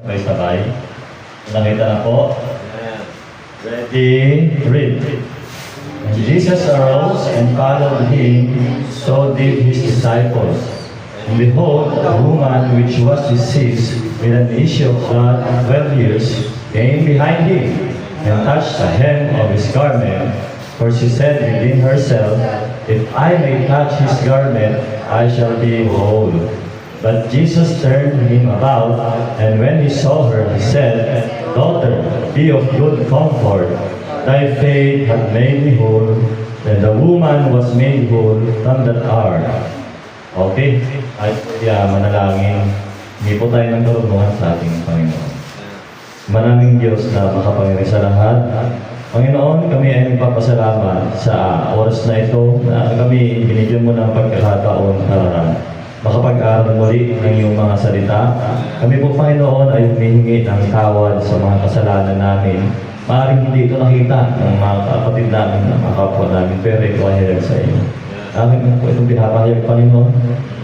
Sabay-sabay. Nakita na po. Ready? Read. And Jesus arose and followed him, so did his disciples. And behold, a woman which was diseased with an issue of blood 12 years came behind him and touched the hem of his garment. For she said within herself, if I may touch his garment, I shall be whole. But Jesus turned him about, and when he saw her, he said, Daughter, be of good comfort. Thy faith hath made me whole. And the woman was made whole from that hour. Okay? At manalangin. Hindi po tayo ng karunungan sa ating Panginoon. Maraming Diyos na makapangyari sa lahat. Panginoon, kami ay nagpapasalamat sa oras na ito na kami binigyan mo ng pagkakataon para makapag-aral muli ng iyong mga salita. Kami po, Panginoon, ay humihingi ng tawad sa mga kasalanan namin. Maaaring hindi ito nakita ng mga kapatid namin, ng mga kapwa namin, pero ito ay hilang sa iyo. Amin po itong pinapahayag, Panginoon,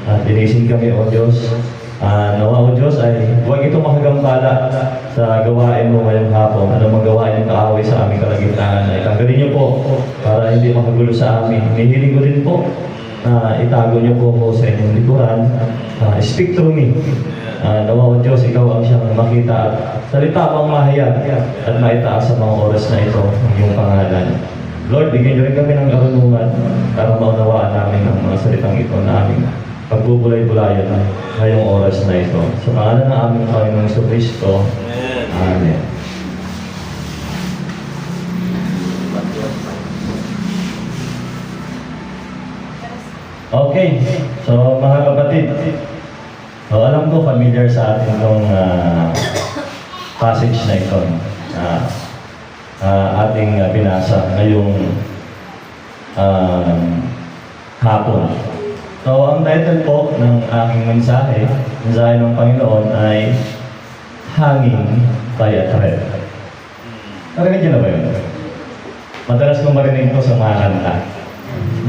at dinisin kami, O Diyos. Nawa, O Diyos, ay huwag ito makagambala sa gawain mo ngayong hapon. Ano magawain yung kaaway sa aming kalagitnaan ay tanggalin niyo po para hindi makagulo sa amin. Hinihiling ko din po na itago niyo po ko sa inyong likuran. Speak through me. Nawa, O Diyos, ikaw ang siyang makita at salita pang mahayag at maitaas sa mga oras na ito ang iyong pangalan. Lord, bigyan niyo rin kami ng karunungan para maunawaan namin ang mga salitang ito na aming pagbubulay-bulayan ngayong oras na ito. Sa pangalan ng aming Panginoong Jesucristo. Amen. Okay. So, mga kapatid, alam ko familiar sa atin itong passage na ito. Ating binasa ngayong hapon. So, ang title po ng aking mensahe ng Panginoon ay Hanging by a Thread. Narinig niyo na ba yun? Madalas kong marinig ito sa mga kanta.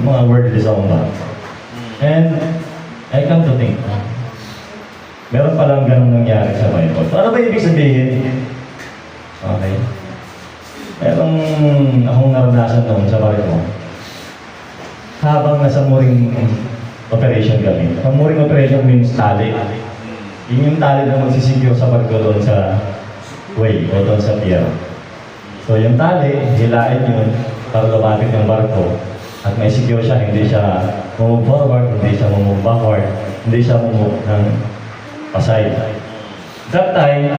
Mga wordly song ba? And I come to think, meron palang ganun nangyari sa Bible. Ano ba ibig sabihin? Okay. Merong akong naranasan noon sa Bible. Habang nasa mooring operation kami. Ang mooring operation means tali. Yun yung tali na magsisigyo sa barko doon sa way o doon sa pier. So yung tali, hilain yun para lumapit yung barko. At may secure siya, hindi siya move forward, hindi siya move backward, hindi siya move ng pasay. That time,